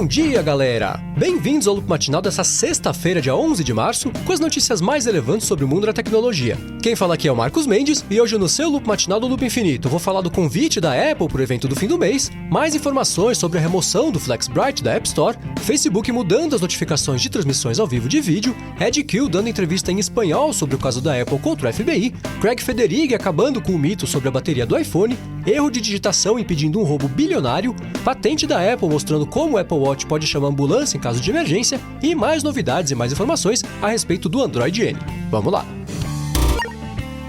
dia, galera! Bem-vindos ao Loop Matinal dessa sexta-feira, dia 11 de março, com as notícias mais relevantes sobre o mundo da tecnologia. Quem fala aqui é o Marcos Mendes, e hoje no seu Loop Matinal do Loop Infinito vou falar do convite da Apple para o evento do fim do mês, mais informações sobre a remoção do FlexBright da App Store, Facebook mudando as notificações de transmissões ao vivo de vídeo, Ed Kill dando entrevista em espanhol sobre o caso da Apple contra o FBI, Craig Federighi acabando com o mito sobre a bateria do iPhone, erro de digitação impedindo um roubo bilionário, patente da Apple mostrando como o Apple Watch pode chamar a ambulância em caso de emergência e mais novidades e mais informações a respeito do Android N. Vamos lá!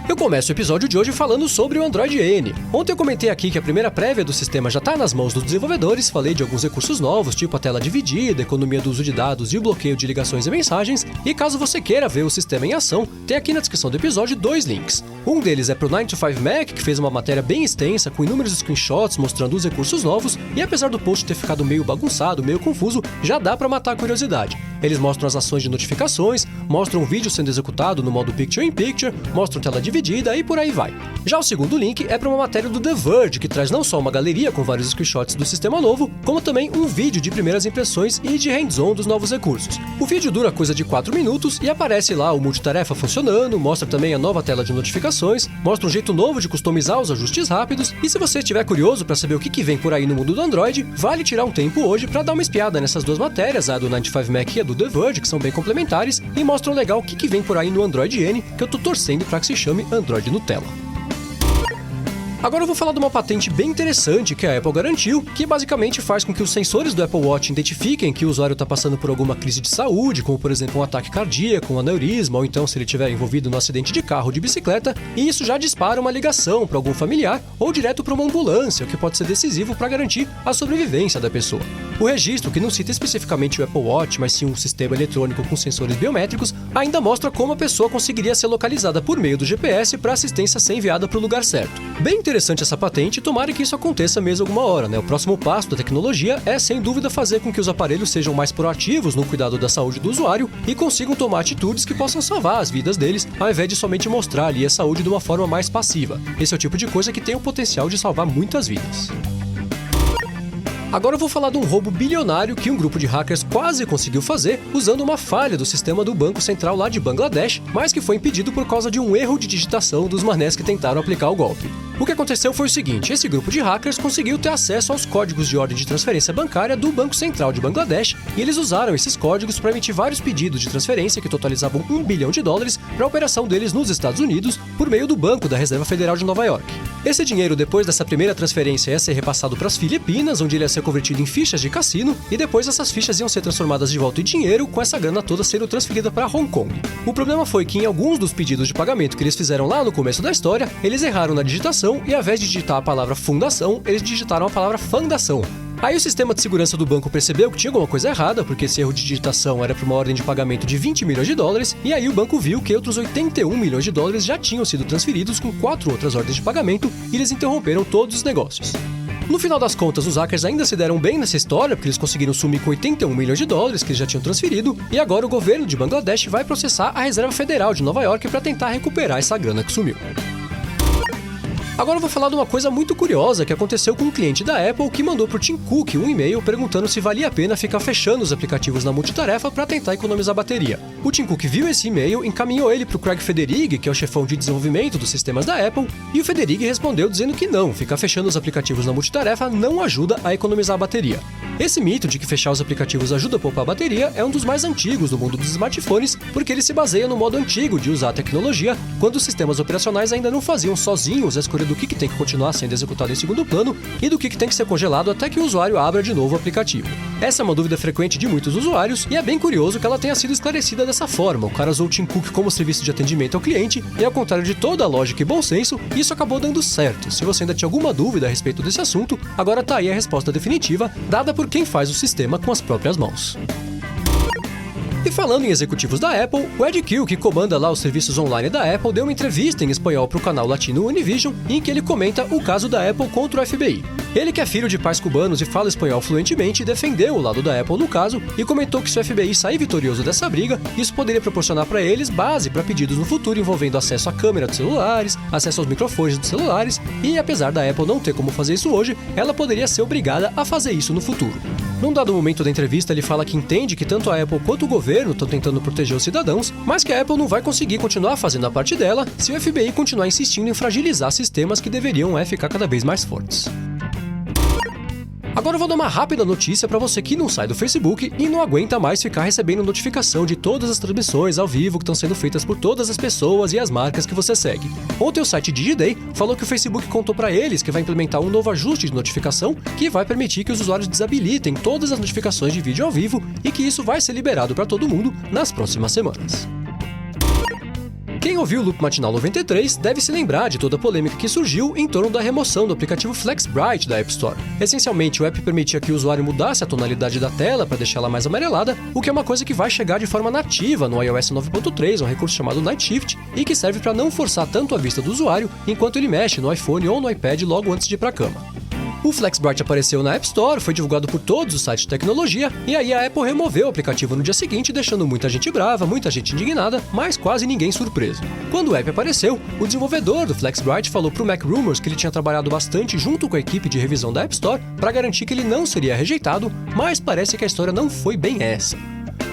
Eu começo o episódio de hoje falando sobre o Android N. Ontem eu comentei aqui que a primeira prévia do sistema já está nas mãos dos desenvolvedores, falei de alguns recursos novos, tipo a tela dividida, economia do uso de dados e o bloqueio de ligações e mensagens, e caso você queira ver o sistema em ação, tem aqui na descrição do episódio 2 links. Um deles é pro 9to5Mac, que fez uma matéria bem extensa, com inúmeros screenshots mostrando os recursos novos, e apesar do post ter ficado meio bagunçado, meio confuso, já dá para matar a curiosidade. Eles mostram as ações de notificações, mostram um vídeo sendo executado no modo Picture-in-Picture, mostram tela dividida e por aí vai. Já o segundo link é para uma matéria do The Verge, que traz não só uma galeria com vários screenshots do sistema novo, como também um vídeo de primeiras impressões e de hands-on dos novos recursos. O vídeo dura coisa de 4 minutos e aparece lá o multitarefa funcionando, mostra também a nova tela de notificações, mostra um jeito novo de customizar os ajustes rápidos, e se você estiver curioso para saber o que vem por aí no mundo do Android, vale tirar um tempo hoje para dar uma espiada nessas duas matérias, a do 9to5Mac e a do The Verge, que são bem complementares, e mostram legal o que vem por aí no Android N, que eu tô torcendo para que se chame Android Nutella. Agora eu vou falar de uma patente bem interessante que a Apple garantiu, que basicamente faz com que os sensores do Apple Watch identifiquem que o usuário está passando por alguma crise de saúde, como por exemplo um ataque cardíaco, um aneurisma, ou então se ele estiver envolvido no acidente de carro ou de bicicleta, e isso já dispara uma ligação para algum familiar ou direto para uma ambulância, o que pode ser decisivo para garantir a sobrevivência da pessoa. O registro, que não cita especificamente o Apple Watch, mas sim um sistema eletrônico com sensores biométricos, ainda mostra como a pessoa conseguiria ser localizada por meio do GPS para assistência ser enviada para o lugar certo. Bem interessante essa patente e tomara que isso aconteça mesmo alguma hora, né? O próximo passo da tecnologia é, sem dúvida, fazer com que os aparelhos sejam mais proativos no cuidado da saúde do usuário e consigam tomar atitudes que possam salvar as vidas deles, ao invés de somente mostrar ali a saúde de uma forma mais passiva. Esse é o tipo de coisa que tem o potencial de salvar muitas vidas. Agora eu vou falar de um roubo bilionário que um grupo de hackers quase conseguiu fazer usando uma falha do sistema do Banco Central lá de Bangladesh, mas que foi impedido por causa de um erro de digitação dos manés que tentaram aplicar o golpe. O que aconteceu foi o seguinte: esse grupo de hackers conseguiu ter acesso aos códigos de ordem de transferência bancária do Banco Central de Bangladesh, e eles usaram esses códigos para emitir vários pedidos de transferência que totalizavam $1 bilhão para a operação deles nos Estados Unidos por meio do Banco da Reserva Federal de Nova York. Esse dinheiro, depois dessa primeira transferência, ia ser repassado para as Filipinas, onde ele ia ser convertido em fichas de cassino, e depois essas fichas iam ser transformadas de volta em dinheiro, com essa grana toda sendo transferida para Hong Kong. O problema foi que em alguns dos pedidos de pagamento que eles fizeram lá no começo da história, eles erraram na digitação e, ao invés de digitar a palavra fundação, eles digitaram a palavra fundação. Aí o sistema de segurança do banco percebeu que tinha alguma coisa errada, porque esse erro de digitação era para uma ordem de pagamento de $20 milhões, e aí o banco viu que outros $81 milhões já tinham sido transferidos com 4 outras ordens de pagamento, e eles interromperam todos os negócios. No final das contas, os hackers ainda se deram bem nessa história, porque eles conseguiram sumir com $81 milhões que eles já tinham transferido, e agora o governo de Bangladesh vai processar a Reserva Federal de Nova York para tentar recuperar essa grana que sumiu. Agora eu vou falar de uma coisa muito curiosa que aconteceu com um cliente da Apple que mandou pro Tim Cook um e-mail perguntando se valia a pena ficar fechando os aplicativos na multitarefa para tentar economizar bateria. O Tim Cook viu esse e-mail, encaminhou ele pro Craig Federighi, que é o chefão de desenvolvimento dos sistemas da Apple, e o Federighi respondeu dizendo que não, ficar fechando os aplicativos na multitarefa não ajuda a economizar a bateria. Esse mito de que fechar os aplicativos ajuda a poupar a bateria é um dos mais antigos no mundo dos smartphones, porque ele se baseia no modo antigo de usar a tecnologia, quando os sistemas operacionais ainda não faziam sozinhos a escolha do que tem que continuar sendo executado em segundo plano e do que tem que ser congelado até que o usuário abra de novo o aplicativo. Essa é uma dúvida frequente de muitos usuários e é bem curioso que ela tenha sido esclarecida dessa forma. O cara usou o Tim Cook como serviço de atendimento ao cliente e, ao contrário de toda a lógica e bom senso, isso acabou dando certo. Se você ainda tinha alguma dúvida a respeito desse assunto, agora tá aí a resposta definitiva, dada por quem faz o sistema com as próprias mãos. E falando em executivos da Apple, o Ed Kill, que comanda lá os serviços online da Apple, deu uma entrevista em espanhol para o canal latino Univision, em que ele comenta o caso da Apple contra o FBI. Ele, que é filho de pais cubanos e fala espanhol fluentemente, defendeu o lado da Apple no caso e comentou que se o FBI sair vitorioso dessa briga, isso poderia proporcionar para eles base para pedidos no futuro envolvendo acesso à câmera dos celulares, acesso aos microfones dos celulares e, apesar da Apple não ter como fazer isso hoje, ela poderia ser obrigada a fazer isso no futuro. Num dado momento da entrevista, ele fala que entende que tanto a Apple quanto o governo estão tentando proteger os cidadãos, mas que a Apple não vai conseguir continuar fazendo a parte dela se o FBI continuar insistindo em fragilizar sistemas que deveriam ficar cada vez mais fortes. Agora eu vou dar uma rápida notícia para você que não sai do Facebook e não aguenta mais ficar recebendo notificação de todas as transmissões ao vivo que estão sendo feitas por todas as pessoas e as marcas que você segue. Ontem o site Digiday falou que o Facebook contou para eles que vai implementar um novo ajuste de notificação que vai permitir que os usuários desabilitem todas as notificações de vídeo ao vivo e que isso vai ser liberado para todo mundo nas próximas semanas. Quem ouviu o Loop Matinal 93 deve se lembrar de toda a polêmica que surgiu em torno da remoção do aplicativo FlexBright da App Store. Essencialmente, o app permitia que o usuário mudasse a tonalidade da tela para deixá-la mais amarelada, o que é uma coisa que vai chegar de forma nativa no iOS 9.3, um recurso chamado Night Shift, e que serve para não forçar tanto a vista do usuário enquanto ele mexe no iPhone ou no iPad logo antes de ir para a cama. O FlexBright apareceu na App Store, foi divulgado por todos os sites de tecnologia, e aí a Apple removeu o aplicativo no dia seguinte, deixando muita gente brava, muita gente indignada, mas quase ninguém surpreso. Quando o app apareceu, o desenvolvedor do FlexBright falou pro Mac Rumors que ele tinha trabalhado bastante junto com a equipe de revisão da App Store para garantir que ele não seria rejeitado, mas parece que a história não foi bem essa.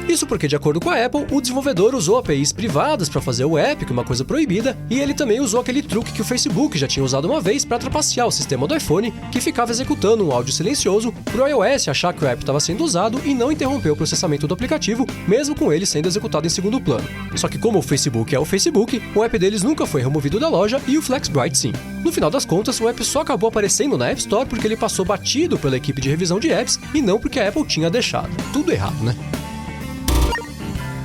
Isso porque, de acordo com a Apple, o desenvolvedor usou APIs privadas para fazer o app, que é uma coisa proibida, e ele também usou aquele truque que o Facebook já tinha usado uma vez para trapacear o sistema do iPhone, que ficava executando um áudio silencioso para o iOS achar que o app estava sendo usado e não interromper o processamento do aplicativo, mesmo com ele sendo executado em segundo plano. Só que como o Facebook é o Facebook, o app deles nunca foi removido da loja e o FlexBright sim. No final das contas, o app só acabou aparecendo na App Store porque ele passou batido pela equipe de revisão de apps e não porque a Apple tinha deixado. Tudo errado, né?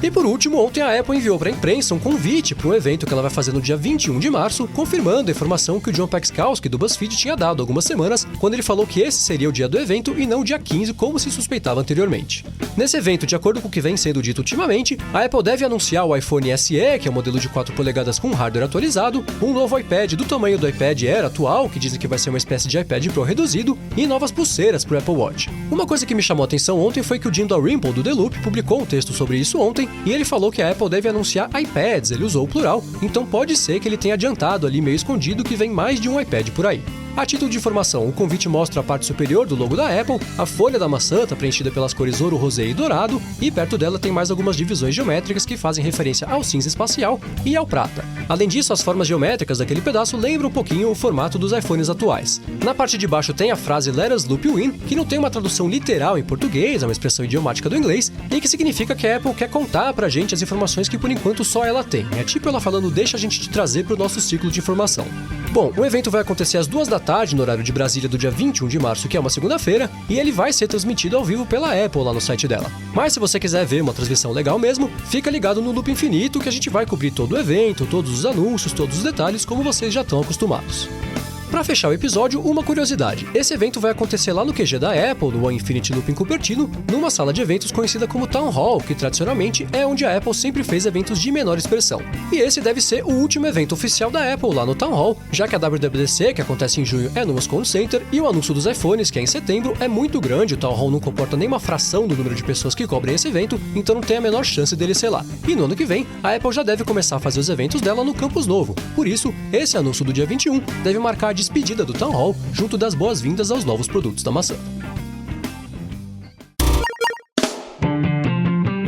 E por último, ontem a Apple enviou para a imprensa um convite para um evento que ela vai fazer no dia 21 de março, confirmando a informação que o John Paxkowski do BuzzFeed tinha dado há algumas semanas, quando ele falou que esse seria o dia do evento e não o dia 15, como se suspeitava anteriormente. Nesse evento, de acordo com o que vem sendo dito ultimamente, a Apple deve anunciar o iPhone SE, que é o modelo de 4 polegadas com hardware atualizado, um novo iPad do tamanho do iPad Air atual, que dizem que vai ser uma espécie de iPad Pro reduzido, e novas pulseiras para o Apple Watch. Uma coisa que me chamou a atenção ontem foi que o Jim Dalrymple do The Loop publicou um texto sobre isso ontem, e ele falou que a Apple deve anunciar iPads, ele usou o plural, então pode ser que ele tenha adiantado ali meio escondido que vem mais de um iPad por aí. A título de informação, o convite mostra a parte superior do logo da Apple, a folha da maçã está preenchida pelas cores ouro, rosé e dourado, e perto dela tem mais algumas divisões geométricas que fazem referência ao cinza espacial e ao prata. Além disso, as formas geométricas daquele pedaço lembram um pouquinho o formato dos iPhones atuais. Na parte de baixo tem a frase Let us loop you in, que não tem uma tradução literal em português, é uma expressão idiomática do inglês, e que significa que a Apple quer contar pra gente as informações que por enquanto só ela tem. É tipo ela falando, deixa a gente te trazer pro nosso ciclo de informação. Bom, o evento vai acontecer às 2 da tarde no horário de Brasília do dia 21 de março, que é uma segunda-feira, e ele vai ser transmitido ao vivo pela Apple lá no site dela. Mas se você quiser ver uma transmissão legal mesmo, fica ligado no Loop Infinito que a gente vai cobrir todo o evento, todos os anúncios, todos os detalhes, como vocês já estão acostumados. Para fechar o episódio, uma curiosidade. Esse evento vai acontecer lá no QG da Apple, no One Infinity Loop em Cupertino, numa sala de eventos conhecida como Town Hall, que tradicionalmente é onde a Apple sempre fez eventos de menor expressão. E esse deve ser o último evento oficial da Apple lá no Town Hall, já que a WWDC, que acontece em junho, é no Moscone Center, e o anúncio dos iPhones, que é em setembro, é muito grande, o Town Hall não comporta nem uma fração do número de pessoas que cobrem esse evento, então não tem a menor chance dele ser lá. E no ano que vem, a Apple já deve começar a fazer os eventos dela no campus novo. Por isso, esse anúncio do dia 21 deve marcar a despedida do Town Hall, junto das boas-vindas aos novos produtos da maçã.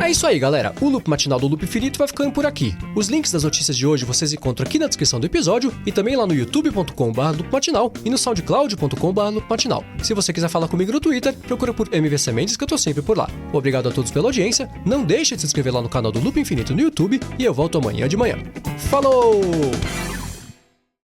É isso aí, galera. O Loop Matinal do Loop Infinito vai ficando por aqui. Os links das notícias de hoje vocês encontram aqui na descrição do episódio e também lá no youtube.com/loopmatinal e no soundcloud.com/loopmatinal. Se você quiser falar comigo no Twitter, procura por MVC Mendes que eu tô sempre por lá. Obrigado a todos pela audiência, não deixe de se inscrever lá no canal do Loop Infinito no YouTube e eu volto amanhã de manhã. Falou!